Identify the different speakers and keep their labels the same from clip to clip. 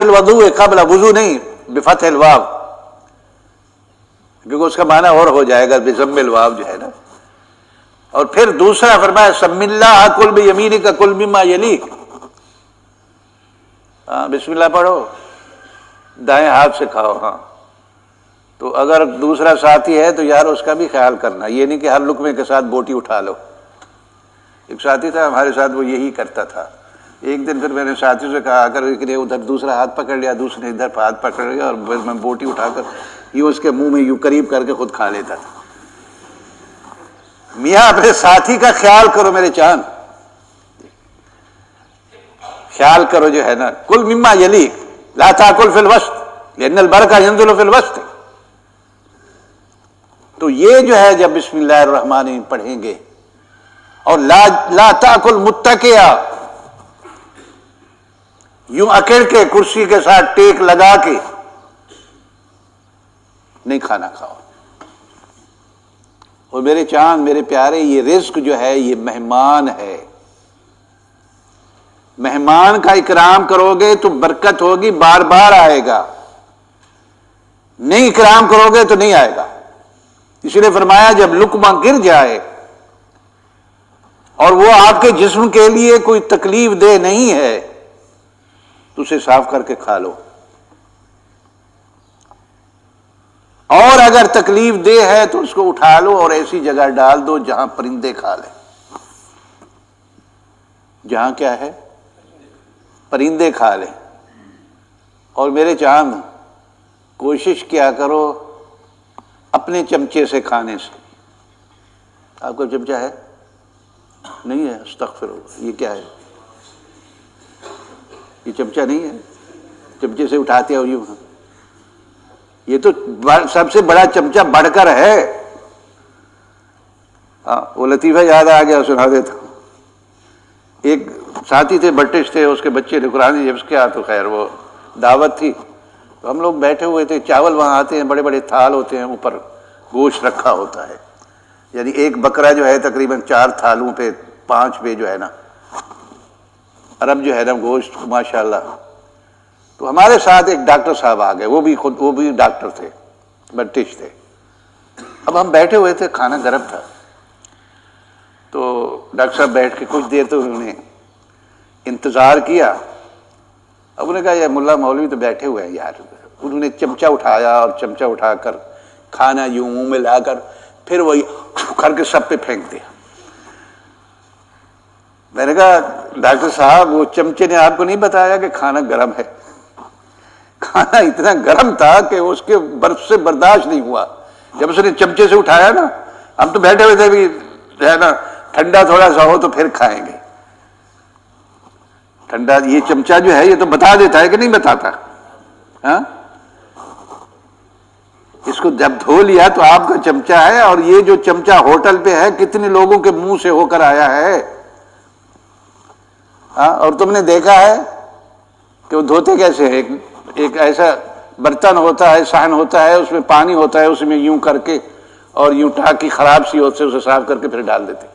Speaker 1: الوضوء قبل وضو نہیں بفتح الواو، کیونکہ اس کا معنی اور ہو جائے گا بضم الواو جو ہے نا. اور پھر دوسرا فرمایا سم اللہ کل بیمینک کل مما یلیک، ہاں بسم اللہ پڑھو دائیں ہاتھ سے کھاؤ. ہاں تو اگر دوسرا ساتھی ہے تو یار اس کا بھی خیال کرنا، یہ نہیں کہ ہر لقمے کے ساتھ بوٹی اٹھا لو. ایک ساتھی تھا ہمارے ساتھ، وہ یہی کرتا تھا. ایک دن پھر میں نے ساتھیوں سے کہا اگر ایک نے ادھر دوسرا ہاتھ پکڑ لیا، دوسرے نے ادھر ہاتھ پکڑ لیا، اور میں بوٹی اٹھا کر یوں اس کے منہ میں یوں قریب کر کے خود کھا لیتا تھا. میاں اپنے ساتھی کا خیال کرو میرے چاند، خیال کرو جو ہے نا. کل مما یلیک لا تاکل فی الوسط لان البرکہ ینزل فی الوسط. تو یہ جو ہے جب بسم اللہ الرحمن الرحیم پڑھیں گے، اور لا تاکل متکئا، یوں اکڑ کے کرسی کے ساتھ ٹیک لگا کے نہیں کھانا کھاؤ. اور میرے چاند میرے پیارے، یہ رزق جو ہے یہ مہمان ہے. مہمان کا اکرام کرو گے تو برکت ہوگی، بار بار آئے گا. نہیں اکرام کرو گے تو نہیں آئے گا. اس لیے فرمایا جب لقمہ گر جائے اور وہ آپ کے جسم کے لیے کوئی تکلیف دہ نہیں ہے تو اسے صاف کر کے کھا لو، اور اگر تکلیف دہ ہے تو اس کو اٹھا لو اور ایسی جگہ ڈال دو جہاں پرندے کھا لیں. جہاں کیا ہے؟ پرندے کھا لیں. اور میرے چاند کوشش کیا کرو اپنے چمچے سے کھانے سے. آپ کو چمچہ ہے؟ نہیں ہے؟ استغفر اللہ. یہ کیا ہے؟ یہ چمچہ نہیں ہے، چمچے سے اٹھاتے ہو یوں. یہ تو سب سے بڑا چمچہ بڑھ کر ہے. وہ لطیفہ یاد آ گیا، سنا دیتا ہوں. ایک ساتھی تھے برٹش تھے، اس کے بچے نے قرآن حفظ کیا تو خیر وہ دعوت تھی تو ہم لوگ بیٹھے ہوئے تھے. چاول وہاں آتے ہیں، بڑے بڑے تھال ہوتے ہیں، اوپر گوشت رکھا ہوتا ہے. یعنی ایک بکرا جو ہے تقریباً 4 تھالوں پہ 5 پہ جو ہے نا عرب جو ہے نا گوشت ماشاءاللہ. تو ہمارے ساتھ ایک ڈاکٹر صاحب آ گئے، وہ بھی ڈاکٹر تھے، برٹش تھے. اب ہم بیٹھے ہوئے تھے، کھانا گرم تھا. تو ڈاکٹر صاحب بیٹھ کے کچھ دیر تو انہوں نے انتظار کیا. اب انہوں نے کہا یہ ملا مولوی تو بیٹھے ہوئے ہیں یار. انہوں نے چمچہ اٹھایا اور چمچہ اٹھا کر کھانا یوں منہ میں لا کر پھر وہی کر کے سب پہ پھینک دیا. میں نے کہا ڈاکٹر صاحب وہ چمچے نے آپ کو نہیں بتایا کہ کھانا گرم ہے؟ کھانا اتنا گرم تھا کہ اس کے برف سے برداشت نہیں ہوا. جب اس نے چمچے سے اٹھایا نا، ہم تو بیٹھے ہوئے تھے بھی ہے نا ٹھنڈا تھوڑا سا ہو تو پھر کھائیں گے. ٹھنڈا یہ چمچہ جو ہے یہ تو بتا دیتا ہے کہ نہیں بتاتا؟ ہاں اس کو جب دھو لیا تو آپ کا چمچہ ہے. اور یہ جو چمچہ ہوٹل پہ ہے کتنے لوگوں کے منہ سے ہو کر آیا ہے. ہاں اور تم نے دیکھا ہے کہ وہ دھوتے کیسے ہیں؟ ایک ایسا برتن ہوتا ہے، صحن ہوتا ہے، اس میں پانی ہوتا ہے، اس میں یوں کر کے اور یوں ٹاکی خراب سی ہوتی ہے اسے صاف کر کے پھر ڈال دیتے.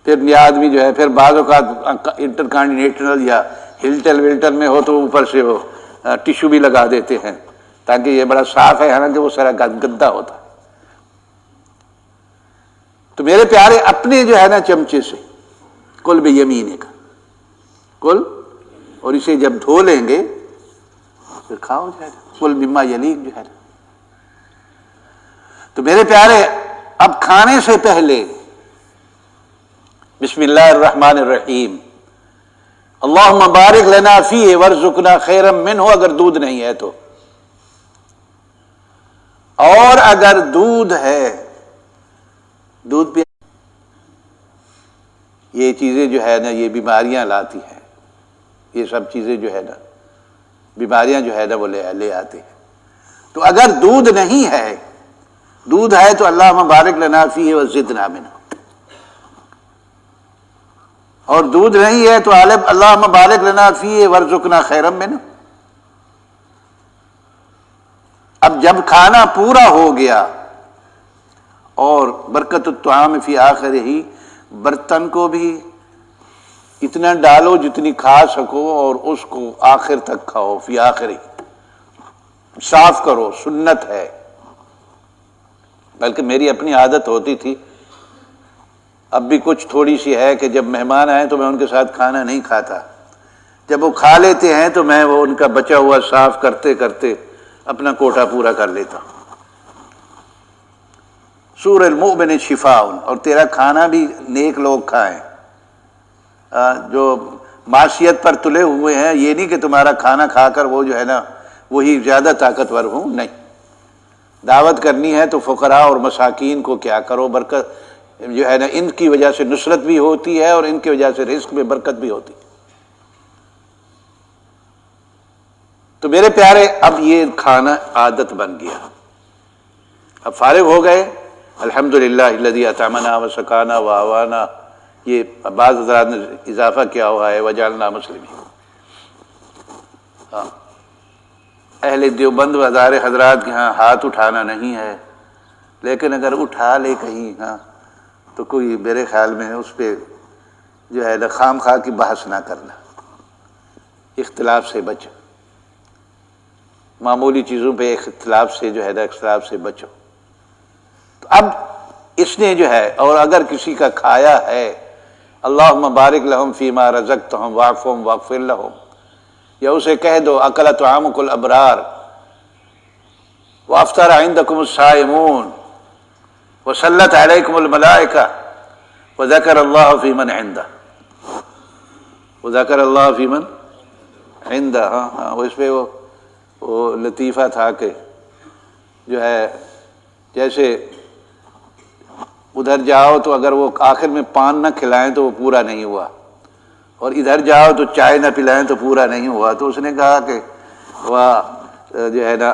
Speaker 1: پھر یہ آدمی جو ہے پھر بعض اوقات انٹر کانٹیننٹل یا ہلٹن ولٹن میں ہو تو اوپر سے وہ ٹیشو بھی لگا دیتے ہیں تاکہ یہ بڑا صاف ہے، حالانکہ وہ سارا گندا ہوتا ہے. تو میرے پیارے اپنے جو ہے نا چمچے سے کل بیمینک کا کل، اور اسے جب دھو لیں گے پھر کھاؤ جو ہے کل مما یلیک جو ہے. تو میرے پیارے اب کھانے سے پہلے بسم اللہ الرحمن الرحیم اللہم بارک لنا فیہ وارزقنا خیرا منہ، اگر دودھ نہیں ہے تو. اور اگر دودھ ہے، دودھ پہ یہ چیزیں جو ہے نا یہ بیماریاں لاتی ہیں. یہ سب چیزیں جو ہے نا بیماریاں جو ہے نا وہ لے آتے ہیں. تو اگر دودھ نہیں ہے، دودھ ہے تو اللہم بارک لنا فیہ وزدنا منہ. اور دودھ نہیں ہے تو اللہم بارک لنا فیہ وارزقنا خیرا منہ. اب جب کھانا پورا ہو گیا اور برکت الطعام فی آخرہ، برتن کو بھی اتنا ڈالو جتنی کھا سکو اور اس کو آخر تک کھاؤ، فی آخری، صاف کرو، سنت ہے۔ بلکہ میری اپنی عادت ہوتی تھی، اب بھی کچھ تھوڑی سی ہے کہ جب مہمان آئیں تو میں ان کے ساتھ کھانا نہیں کھاتا، جب وہ کھا لیتے ہیں تو میں وہ ان کا بچا ہوا صاف کرتے کرتے اپنا کوٹا پورا کر لیتا ہوں۔ سور المؤمن شفاء، اور تیرا کھانا بھی نیک لوگ کھائیں، جو معصیت پر تلے ہوئے ہیں، یہ نہیں کہ تمہارا کھانا کھا کر وہ جو ہے نا وہی زیادہ طاقتور ہوں، نہیں۔ دعوت کرنی ہے تو فقراء اور مساکین کو کیا کرو، برکت جو ہے نا ان کی وجہ سے نصرت بھی ہوتی ہے اور ان کی وجہ سے رزق میں برکت بھی ہوتی ہے۔ تو میرے پیارے، اب یہ کھانا عادت بن گیا، اب فارغ ہو گئے، الحمدللہ الذی اطعمنا وسقانا وآوانا، یہ بعض حضرات نے اضافہ کیا ہوا ہے وجعلنا مسلمین۔ اہل دیوبند و ہزارے حضرات کے ہاں ہاتھ اٹھانا نہیں ہے، لیکن اگر اٹھا لے کہیں ہاں تو کوئی میرے خیال میں اس پہ جو ہے خام خواہ کی بحث نہ کرنا، اختلاف سے بچو، معمولی چیزوں پہ اختلاف سے جو ہے نا اختلاف سے بچو۔ تو اب اس نے جو ہے، اور اگر کسی کا کھایا ہے، اللہم بارک لہم فیما رزقتہم واعفہم واغفر لہم، یا اسے کہہ دو اکل طعامک الابرار وافطر عندکم الصائمون وصلت علیکم الملائکہ وذکر اللہ فی من عندہ، وذکر اللہ فی من عندہ۔ ہاں وہ اس پہ وہ لطیفہ تھا کہ جو ہے جیسے ادھر جاؤ تو اگر وہ آخر میں پان نہ کھلائیں تو وہ پورا نہیں ہوا، اور ادھر جاؤ تو چائے نہ پلائیں تو پورا نہیں ہوا۔ تو اس نے کہا کہ وہ جو ہے نا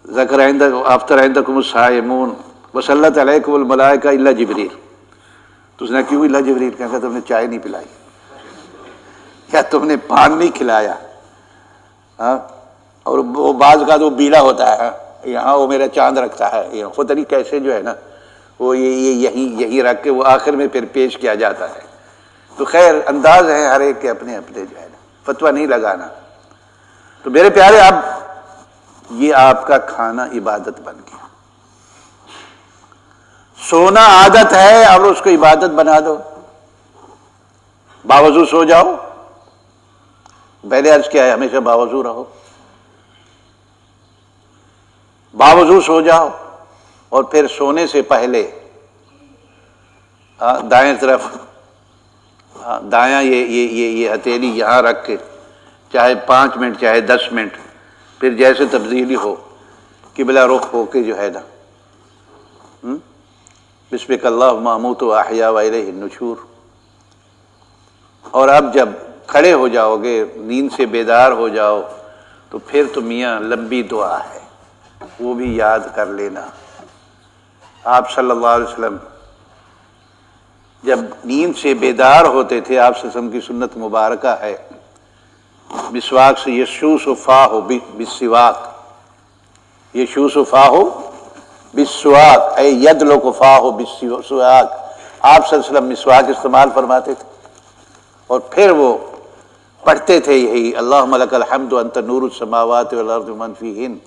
Speaker 1: ذکر عند افطر عندکم الصائمون وصلت علیکم الملائکہ الا جبریل، تو اس نے کیوں الا جبریل، کہا تم نے چائے نہیں پلائی، کیا تم نے پان نہیں کھلایا؟ ہاں، اور وہ بعض کا تو بیلا ہوتا ہے، یہاں وہ میرا چاند رکھتا ہے، پتہ نہیں کیسے جو ہے نا وہ یہی رکھ کے وہ آخر میں پھر پیش کیا جاتا ہے۔ تو خیر انداز ہیں ہر ایک کے اپنے اپنے جو ہے نا، فتویٰ نہیں لگانا۔ تو میرے پیارے، اب یہ آپ کا کھانا عبادت بن گیا، سونا عادت ہے، اب اس کو عبادت بنا دو، باوضو سو جاؤ، پہلے عرض کیا ہے ہمیشہ باوضو رہو، باوضو سو جاؤ، اور پھر سونے سے پہلے دائیں طرف دایاں یہ ہتھیلی یہاں رکھ کے چاہے 5 منٹ چاہے 10 منٹ، پھر جیسے تبدیلی ہو قبلہ رخ ہو کے جو ہے نا بسمک اللہم اموت و احیا و الیہ النشور۔ اور اب جب کھڑے ہو جاؤ گے، نیند سے بیدار ہو جاؤ، تو پھر تو میاں لمبی دعا ہے، وہ بھی یاد کر لینا۔ آپ صلی اللہ علیہ وسلم جب نیند سے بیدار ہوتے تھے، آپ صلی اللہ علیہ وسلم کی سنت مبارکہ ہے مسواک سے یشوس فاہ بالسواک، یشوس فاہ بالسواک اے یدلق فاہ بالسواک، آپ صلی اللہ علیہ وسلم مسواک استعمال فرماتے تھے، اور پھر وہ پڑھتے تھے یہی اللہم لک الحمد انت نور السماوات والارض من فیہن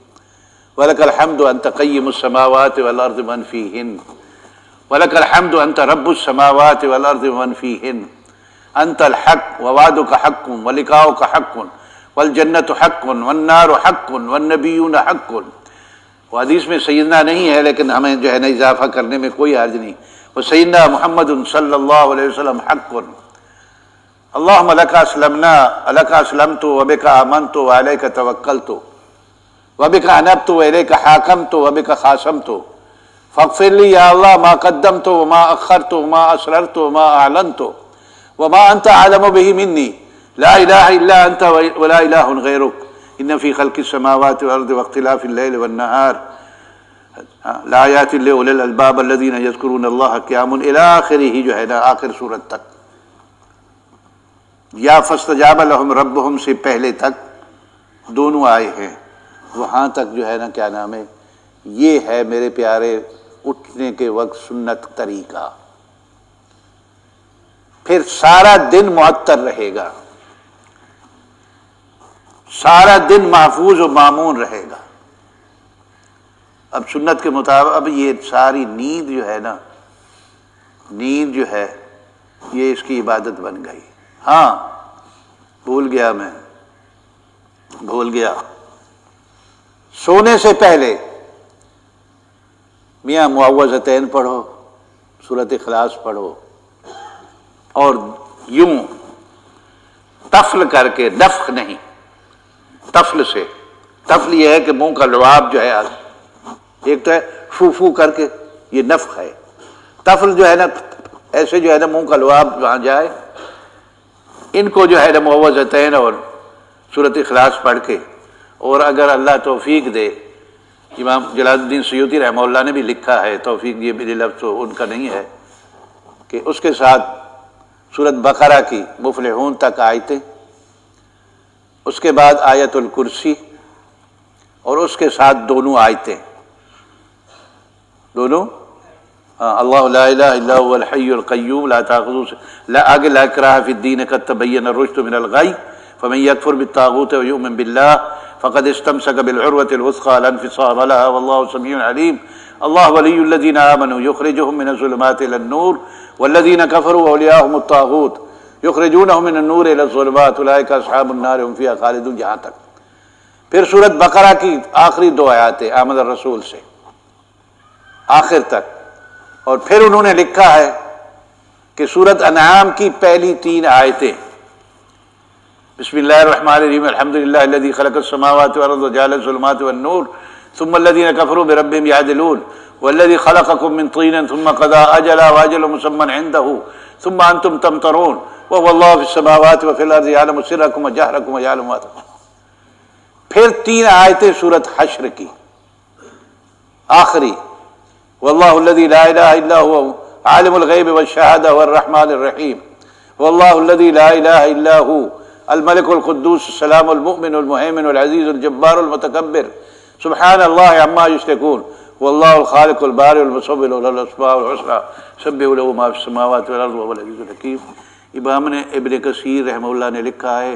Speaker 1: ولک الحمد انت قیم السماوات والارض من فیہن ولک الحمد انت رب السماوات والارض من فیہن انت الحق ووعدک حق ولقاؤک حق والجنت حق والنار حق والنبیون حق۔ وہ حدیث میں سیدنا نہیں ہے، لیکن ہمیں جو ہے نا اضافہ کرنے میں کوئی حرج نہیں، وہ سیدنا محمد صلی اللہ علیہ وسلم حق۔ اللہم لک اسلمنا لک اسلمت وبک آمنت وعلیک توکلت وبک انبت والیک حاکمت وبک خاصمت فاغفر لی یا اللہ ما قدمت وما اخرت وما اسررت وما اعلنت وما انت اعلم به منی لا الہ الا انت ولا الہ غیرک ان فی خلق السماوات والارض واختلاف اللیل والنہار لآیات لأولی الالباب الذین یذکرون اللہ قیاما الی آخرہ، جو ہے نا آخر سورت تک، یا فاستجاب لہم ربہم سے پہلے تک دونوں آئے ہیں، وہاں تک جو ہے نا کیا نام ہے، یہ ہے میرے پیارے اٹھنے کے وقت سنت طریقہ۔ پھر سارا دن معطر رہے گا، سارا دن محفوظ و مامون رہے گا۔ اب سنت کے مطابق اب یہ ساری نیند جو ہے نا، نیند جو ہے یہ اس کی عبادت بن گئی۔ ہاں بھول گیا سونے سے پہلے میاں معوذتین پڑھو، سورۃ اخلاص پڑھو، اور یوں تفل کر کے، نفخ نہیں، تفل سے، تفل یہ ہے کہ منہ کا لعاب جو ہے، ایک تو ہے فو فو کر کے، یہ نفخ ہے، تفل جو ہے نا ایسے جو ہے نا منہ کا لعاب وہاں جائے، ان کو جو ہے نا معوذتین اور سورۃ اخلاص پڑھ کے، اور اگر اللہ توفیق دے، امام جلال الدین سیوطی رحمہ اللہ نے بھی لکھا ہے، توفیق یہ میرے لفظ تو ان کا نہیں ہے، کہ اس کے ساتھ سورۃ بقرہ کی مفلحون تک آیتیں، اس کے بعد آیت الکرسی، اور اس کے ساتھ دونوں آیتیں، دونوں اللہ لا الہ الا هو الحی القیوم لا تاخذہ، آگے لا اکراہ فی الدین قد تبین الرشد من الغی فمن یکفر بالطاغوت ویؤمن باللہ فقد استمسک بالعروۃ الوثقی لا انفصام لها واللہ سمیع علیم، اللہ ولی الذین آمنوا یخرجهم من الظلمات الى النور والذین کفروا اولیاءهم الطاغوت یخرجونهم من النور الى الظلمات اولئک اصحاب النار هم فیہا خالدون، جہاں تک۔ پھر سورۃ بقرہ کی آخری دو آیاتیں آمن الرسول سے آخر تک، اور پھر انہوں نے لکھا ہے کہ سورۃ انعام کی پہلی 3 آیتیں، بسم اللہ الرحمن الرحیم الحمد للہ الذی خلق السماوات والارض وجعل الظلمات والنور ثم الذین کفروا بربهم یعدلون والذی خلقکم من طین ثم قضى اجلا واجل مسمى عنده ثم انتم تمترون وهو اللہ فی السماوات وفی الارض یعلم سرکم وجہرکم ویعلم ما تفعلون۔ پھر 3 آیتیں سورۃ حشر کی آخری، واللہ الذی لا الہ الا هو عالم الغیب والشہادہ والرحمن الرحیم، واللہ الذی لا الہ الا هو الملک القدوس السلام المؤمن المہیمن العزیز الجبار المتکبر سبحان اللہ عما یشرکون، واللہ الخالق البارئ المصور له الاسماء الحسنى سبح له ما فی السماوات والارض وهو العزیز الحکیم۔ امام نے ابن کثیر رحمہ اللہ نے لکھا ہے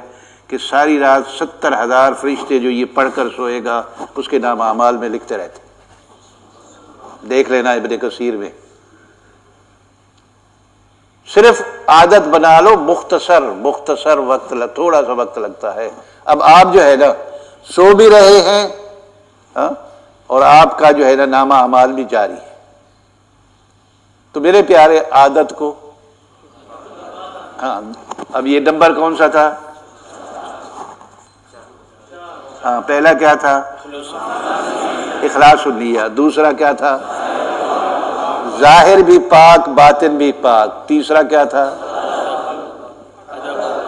Speaker 1: کہ ساری رات 70,000 فرشتے جو یہ پڑھ کر سوئے گا اس کے نام اعمال میں لکھتے رہتے، دیکھ لینا ابن کثیر میں۔ صرف عادت بنا لو، مختصر وقت تھوڑا سا وقت لگتا ہے۔ اب آپ جو ہے نا سو بھی رہے ہیں اور آپ کا جو ہے نا نامہ اعمال بھی جاری ہے، تو میرے پیارے عادت کو، ہاں اب یہ نمبر کون سا تھا؟ ہاں پہلا کیا تھا؟ اخلاص النیہ، دوسرا کیا تھا؟ ظاہر بھی پاک باطن بھی پاک، تیسرا کیا تھا؟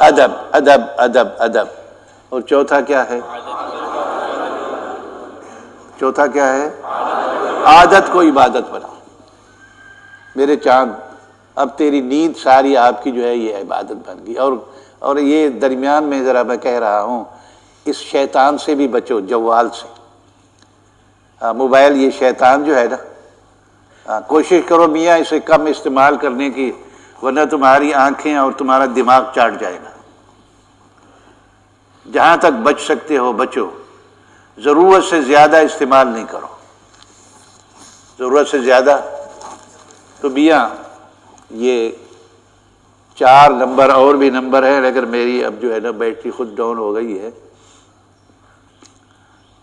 Speaker 1: ادب ادب ادب ادب، اور چوتھا کیا ہے؟ چوتھا کیا ہے؟ عادت کو عبادت بنا۔ میرے چاند، اب تیری نیند ساری آپ کی جو ہے یہ عبادت بن گئی۔ اور یہ درمیان میں ذرا میں کہہ رہا ہوں، اس شیطان سے بھی بچو، جوال سے، موبائل یہ شیطان جو ہے نا، کوشش کرو میاں اسے کم استعمال کرنے کی، ورنہ تمہاری آنکھیں اور تمہارا دماغ چاٹ جائے گا۔ جہاں تک بچ سکتے ہو بچو، ضرورت سے زیادہ استعمال نہیں کرو، ضرورت سے زیادہ۔ تو میاں یہ 4 نمبر اور بھی نمبر ہے، لیکن میری اب جو ہے نا بیٹری خود ڈاؤن ہو گئی ہے،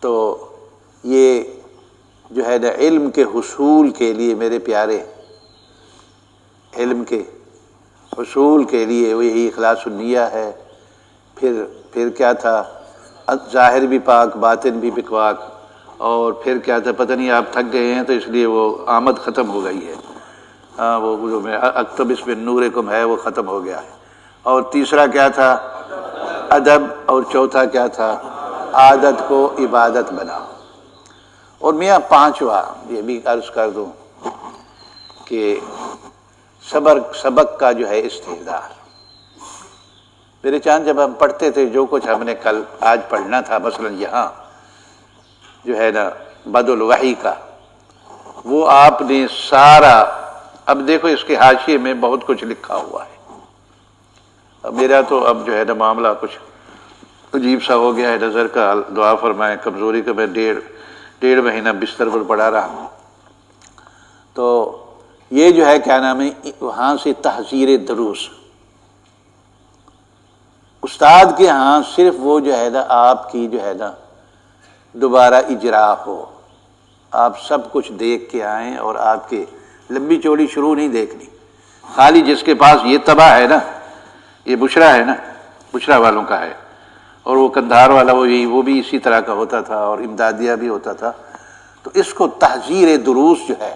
Speaker 1: تو یہ جو ہے نا علم کے حصول کے لیے میرے پیارے، علم کے حصول کے لیے وہی اخلاص النیہ ہے۔ پھر کیا تھا؟ ظاہر بھی پاک باطن بھی پاک، اور پھر کیا تھا؟ پتہ نہیں آپ تھک گئے ہیں تو اس لیے وہ آمد ختم ہو گئی ہے، ہاں وہ جو میں اکتب اس میں نورکم ہے وہ ختم ہو گیا ہے۔ اور تیسرا کیا تھا؟ ادب، اور چوتھا کیا تھا؟ عادت کو عبادت بناؤ۔ اور میاں 5واں یہ بھی عرض کر دوں کہ سبق کا جو ہے استحضار۔ میرے چاند جب ہم پڑھتے تھے جو کچھ ہم نے کل آج پڑھنا تھا، مثلا یہاں جو ہے نا بدء الوحی کا، وہ آپ نے سارا، اب دیکھو اس کے حاشیے میں بہت کچھ لکھا ہوا ہے، میرا تو اب جو ہے نا معاملہ کچھ عجیب سا ہو گیا ہے نظر کا، دعا فرمائیں، کمزوری کا میں ڈیڑھ مہینہ بستر پر پڑا رہا ہوں۔ تو یہ جو ہے کیا نام ہے، وہاں سے تحذیر دروس، استاد کے ہاں صرف وہ جو ہے نا آپ کی جو ہے نا دوبارہ اجرا ہو، آپ سب کچھ دیکھ کے آئیں، اور آپ کے لمبی چوڑی شروع نہیں دیکھنی، خالی جس کے پاس یہ تباہ ہے نا، یہ بشرا ہے نا، بشرا والوں کا ہے، اور وہ کندھار والا وہ بھی اسی طرح کا ہوتا تھا، اور امدادیہ بھی ہوتا تھا۔ تو اس کو تحذیر دروس جو ہے،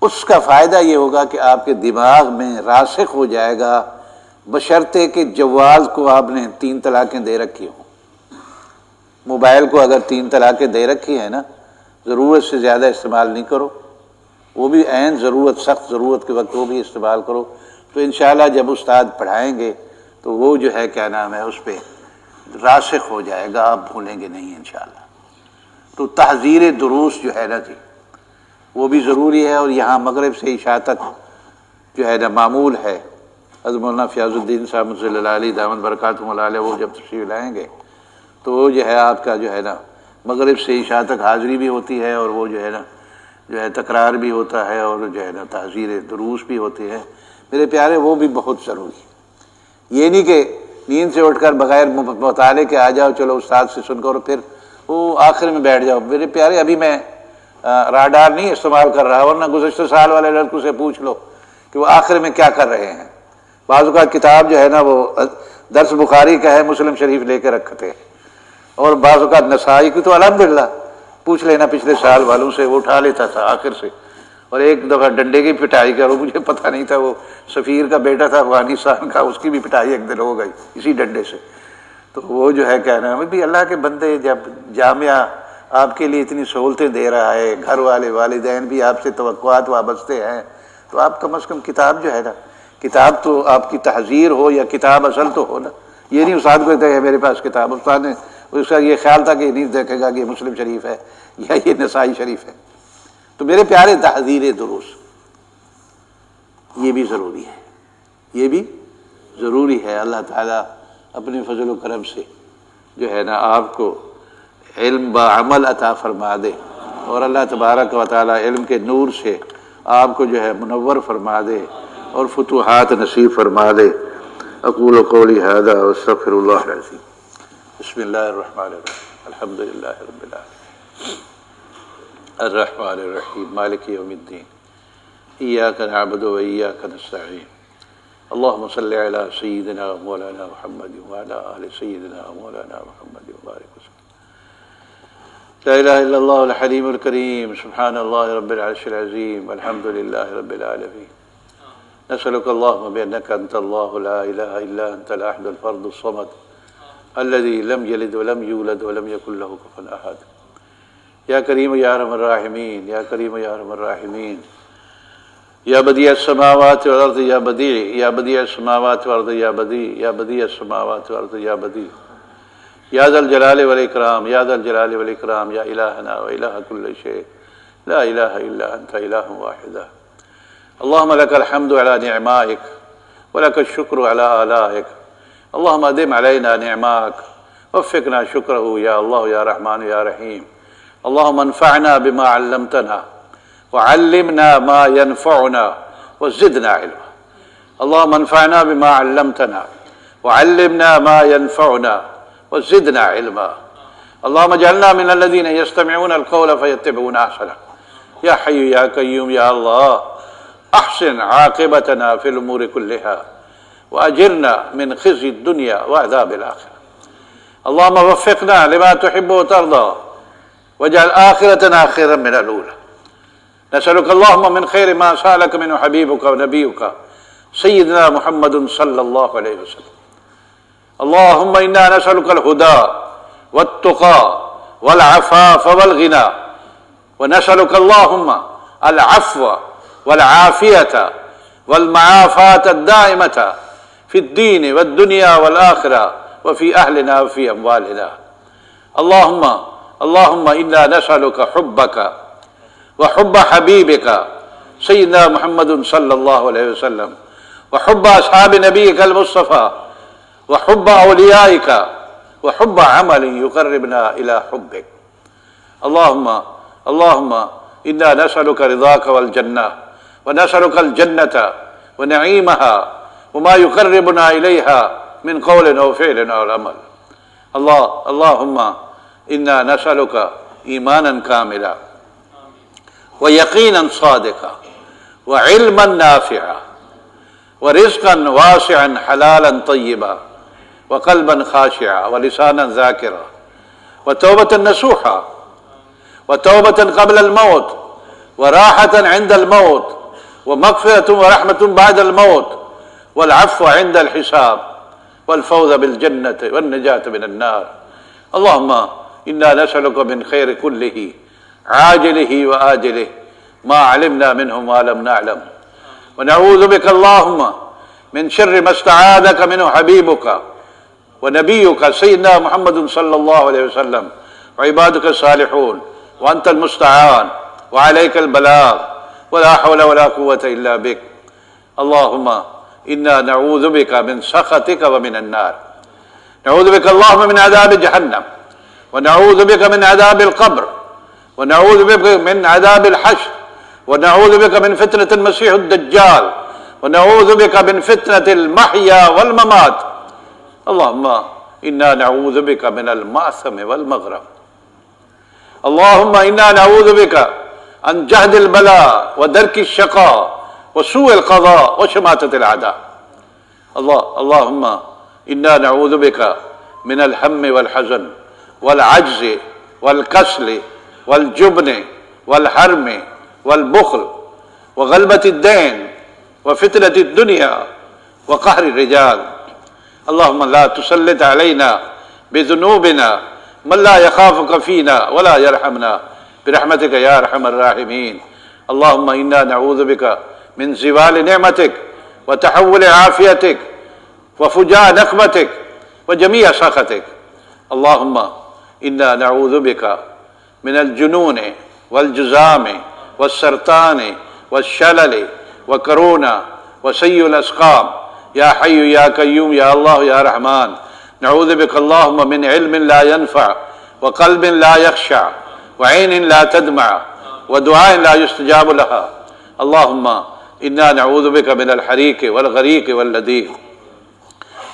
Speaker 1: اس کا فائدہ یہ ہوگا کہ آپ کے دماغ میں راسخ ہو جائے گا، بشرطے کہ جواز کو آپ نے 3 طلاقیں دے رکھی ہوں۔ موبائل کو اگر 3 طلاقیں دے رکھی ہیں نا، ضرورت سے زیادہ استعمال نہیں کرو، وہ بھی عین ضرورت، سخت ضرورت کے وقت وہ بھی استعمال کرو، تو انشاءاللہ جب استاد پڑھائیں گے تو وہ جو ہے کیا نام ہے اس پہ راسخ ہو جائے گا، آپ بھولیں گے نہیں انشاءاللہ۔ تو تحذیر دروس جو ہے نا جی، وہ بھی ضروری ہے، اور یہاں مغرب سے عشاء تک جو ہے نا معمول ہے۔ حضرت مولانا فیاض الدین صاحب صلی اللہ علیہ دامن برکاتہم العالیہ وہ جب تشریف لائیں گے تو وہ جو ہے آپ کا جو ہے نا مغرب سے عشاء تک حاضری بھی ہوتی ہے، اور وہ جو ہے نا جو ہے تکرار بھی ہوتا ہے، اور جو ہے نا تحذیر دروس بھی ہوتی ہے۔ میرے پیارے وہ بھی بہت ضروری ہے، یہ نہیں کہ نیند سے اٹھ کر بغیر مطالعے کے آ جاؤ، چلو استاد سے سن کر پھر وہ آخر میں بیٹھ جاؤ۔ میرے پیارے ابھی میں راڈار نہیں استعمال کر رہا، ورنہ گزشتہ سال والے لڑکوں سے پوچھ لو کہ وہ آخر میں کیا کر رہے ہیں۔ بعض اوقات کتاب جو ہے نا وہ درس بخاری کا ہے، مسلم شریف لے کے رکھتے ہیں، اور بعض اوقات نسائی کی، تو الحمدللہ پوچھ لینا پچھلے سال والوں سے، وہ اٹھا لیتا تھا آخر سے۔ اور ایک دفعہ ڈنڈے کی پٹائی کرو، مجھے پتہ نہیں تھا، وہ سفیر کا بیٹا تھا افغانستان کا، اس کی بھی پٹائی ایک دن ہو گئی اسی ڈنڈے سے۔ تو وہ جو ہے کیا نام ہے بھی، اللہ کے بندے، جب جامعہ آپ کے لیے اتنی سہولتیں دے رہا ہے، گھر والے والدین بھی آپ سے توقعات وابستے ہیں، تو آپ کم از کم کتاب جو ہے نا، کتاب تو آپ کی تحذیر ہو، یا کتاب اصل تو ہو نا۔ یہ نہیں استاد کو کہتے ہیں میرے پاس کتاب، استاد نے اس کا یہ خیال تھا کہ یہ نہیں دیکھے گا کہ یہ مسلم شریف ہے یا یہ نسائی شریف ہے۔ تو میرے پیارے تحذیر دروس یہ بھی ضروری ہے، یہ بھی ضروری ہے۔ اللہ تعالیٰ اپنے فضل و کرم سے جو ہے نا آپ کو علم بعمل عطا فرما دے، اور اللہ تبارک و تعالیٰ علم کے نور سے آپ کو جو ہے منور فرما دے، اور فتوحات نصیب فرما دے۔ اقول قولی ھذا واستغفر اللہ العظیم۔ بسم اللہ الرحمن الرحیم، الحمد للہ رب العالمین، الرحمن الرحیم، مالک یوم الدین، ایاک نعبد و ایاک نستعین، اللہم صلی علی سیدنا مولانا محمد وعلی آل سیدنا مولانا محمد وبارک وسلم۔ لا الہ الا اللہ الحلیم الکریم، سبحان اللہ رب العرش العظیم، الحمد للہ رب العالمین۔ نسألك اللهم بأنك أنت الله لا إله إلا أنت الأحد الفرد الصمد الذي لم يلد ولم يولد ولم يكن له كفوا أحد۔ يا كريم يا أرحم الراحمين، يا كريم يا أرحم الراحمين، يا بديع السماوات والأرض، يا بديع، يا بديع السماوات والأرض، يا بديع، يا بديع السماوات والأرض، يا بديع، يا ذا الجلال والإكرام، يا ذا الجلال والإكرام، يا إلهنا وإله كل شيء، لا إله إلا أنت إله واحد۔ اللهم لك الحمد على نعمائك ولك الشكر على آلائك، اللهم أدم علينا نعماك وفقنا شكره يا الله يا رحمن يا رحيم، اللهم انفعنا بما علمتنا وعلمنا ما ينفعنا وزدنا علما، اللهم انفعنا بما علمتنا وعلمنا ما ينفعنا وزدنا علما، اللهم اجعلنا من الذين يستمعون القول فيتبعون أحسنه، يا حي يا قيوم يا الله احسن عاقبتنا في الامور كلها واجرنا من خزي الدنيا وعذاب الاخره، اللهم وفقنا لما تحب وترضى واجعل اخرتنا خيرا من الاولى، نسألك اللهم من خير ما سألك منه حبيبك ونبيك سيدنا محمد صلى الله عليه وسلم، اللهم انا نسألك الهدى والتقى والعفاف والغنى، ونسألك اللهم العفو والعافية والمعافاة الدائمة في الدين والدنيا والآخرة وفي أهلنا وفي أموالنا، اللهم إنا نسألك حبك وحب حبيبك سيدنا محمد صلى الله عليه وسلم، وحب أصحاب نبيك المصطفى وحب أوليائك وحب عمل يقربنا إلى حبك. اللهم إنا نسألك رضاك والجنة ونسألك الجنة ونعيمها وما يقربنا إليها من قول أو فعل أو عمل. اللهم إنا نسألك إيمانا كاملا ويقينا صادقا وعلما نافعا ورزقا واسعا حلالا طيبا وقلبا خاشعا ولسانا ذاكرا وتوبة نصوحا وتوبة قبل الموت وراحة عند الموت ومغفرة ورحمة بعد الموت والعفو عند الحساب والفوز بالجنة والنجاة من النار. اللهم إنا نسألك من خير كله عاجله وآجله ما علمنا منه ما لم نعلم، ونعوذ بك اللهم من شر ما استعاذك منه حبيبك ونبيك سيدنا محمد صلى الله عليه وسلم وعبادك الصالحون، وأنت المستعان وعليك البلاغ ولا حول ولا قوة إلا بك. اللهم إنا نعوذ بك من سخطك ومن النار، نعوذ بك اللهم من عذاب جهنم، ونعوذ بك من عذاب القبر، ونعوذ بك من عذاب الحشر، ونعوذ بك من فتنة المسيح الدجال، ونعوذ بك من فتنة المحيا والممات. اللهم إنا نعوذ بك من المأثم والمغرم. اللهم إنا نعوذ بك عن جهد البلاء ودرك الشقاء وسوء القضاء وشماتة الأعداء. اللهم إنا نعوذ بك من الهم والحزن والعجز والكسل والجبن والحرم والبخل وغلبة الدين وفتنة الدنيا وقهر الرجال. اللهم لا تسلط علينا بذنوبنا من لا يخافك فينا ولا يرحمنا برحمتك يا أرحم الراحمين. اللهم إنا نعوذ بك من زوال نعمتك وتحول عافيتك وفجاء نقمتك وجميع سخطك. اللهم إنا نعوذ بك من الجنون والجزام والسرطان والشلل وكورونا وسيء الأسقام يا حي يا قيوم يا الله يا رحمن. نعوذ بك اللهم من علم لا ينفع وقلب لا يخشع وعين لا تدمع ودعاء لا يستجاب لها. اللهم إنا نعوذ بك من الحريق والغريق واللذيذ.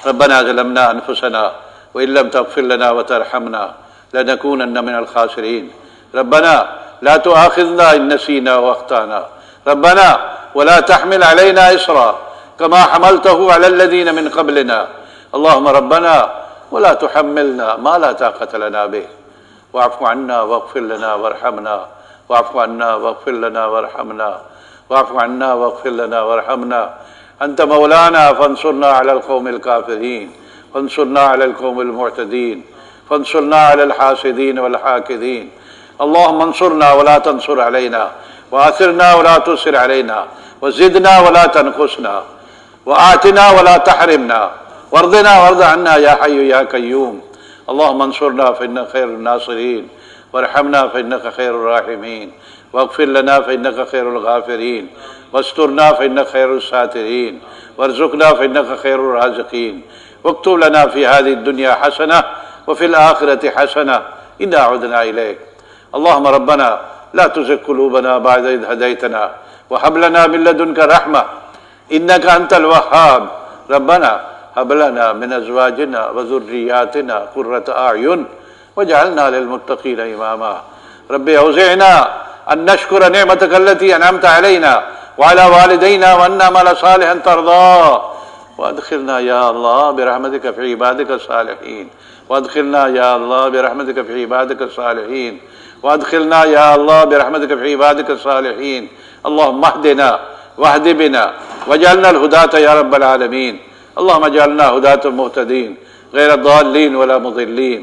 Speaker 1: ربنا ظلمنا أنفسنا وإن لم تغفر لنا وترحمنا لنكونن من الخاسرين. ربنا لا تؤاخذنا إن نسينا وأخطأنا. ربنا ولا تحمل علينا إصرا كما حملته على الذين من قبلنا. اللهم ربنا ولا تحملنا ما لا طاقة لنا به، واعف عنا واغفر لنا وارحمنا، واعف عنا واغفر لنا وارحمنا، واعف عنا واغفر لنا وارحمنا. أنت مولانا فانصرنا على القوم الكافرين، فانصرنا على القوم المعتدين، فانصرنا على الحاسدين والحاقدين. اللهم انصرنا ولا تنصر علينا، وآثرنا ولا تؤثر علينا، وزدنا ولا تنقصنا، وآتنا ولا تحرمنا، وارضنا وارض عنا يا حي يا قيوم. اللهم انصرنا فإنك خير الناصرين، وارحمنا فإنك خير الراحمين، واغفر لنا فإنك خير الغافرين، واسترنا فإنك خير الساترين، وارزقنا فإنك خير الرازقين. واكتب لنا في هذه الدنيا حسنة وفي الآخرة حسنة إنا عدنا إليك. اللهم ربنا لا تزغ قلوبنا بعد إذ هديتنا وهب لنا من لدنك رحمة إنك أنت الوهاب. ربنا هب لنا من أزواجنا وذرياتنا قرة أعين واجعلنا للمتقين إماما. ربي أوزعنا أن نشكر نعمتك التي أنعمت علينا وعلى والدينا وأن نعمل صالحا ترضاه، وأدخلنا يا الله برحمتك في عبادك الصالحين، وأدخلنا يا الله برحمتك في عبادك الصالحين، وأدخلنا يا الله برحمتك في عبادك الصالحين. اللهم اهدنا واهد بنا واجعلنا الهداة يا رب العالمين. اللهم اجعلنا هداة مهتدين غير ضالين ولا مضلين.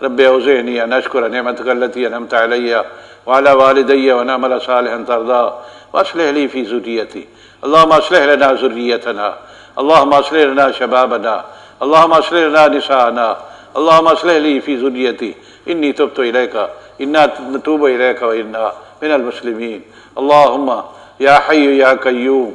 Speaker 1: ربي أوزعني أن أشكر نعمتك التي أنعمت علي وعلى والدي وأن أعمل صالحا ترضاه، وأصلح لي في ذريتي. اللهم أصلح لنا ذريتنا، اللهم أصلح لنا شبابنا، اللهم أصلح لنا نساءنا، اللهم أصلح لي في ذريتي إني تبت إليك إنا نتوب إليك وإنا من المسلمين. اللهم يا حي يا قيوم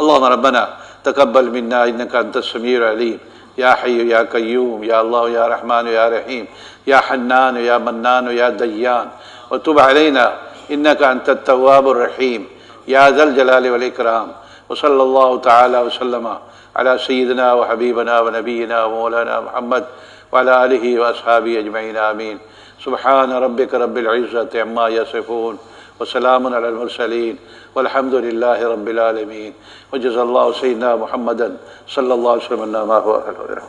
Speaker 1: اللهم ربنا تقبل منا إنك أنت السميع العليم يا حي يا قيوم يا الله يا رحمن يا رحيم يا حنان يا منان يا ديان وتب علينا إنك أنت التواب الرحيم يا ذا الجلال والإكرام وصلى الله تعالى وسلم على سيدنا وحبيبنا ونبينا ومولانا محمد وعلى آله وأصحابه أجمعين آمين سبحان ربك رب العزة عما يصفون وسلام على المرسلين والحمد لله رب العالمين وجزا الله سيدنا محمدا صلى الله عليه وسلم ما هو أهله.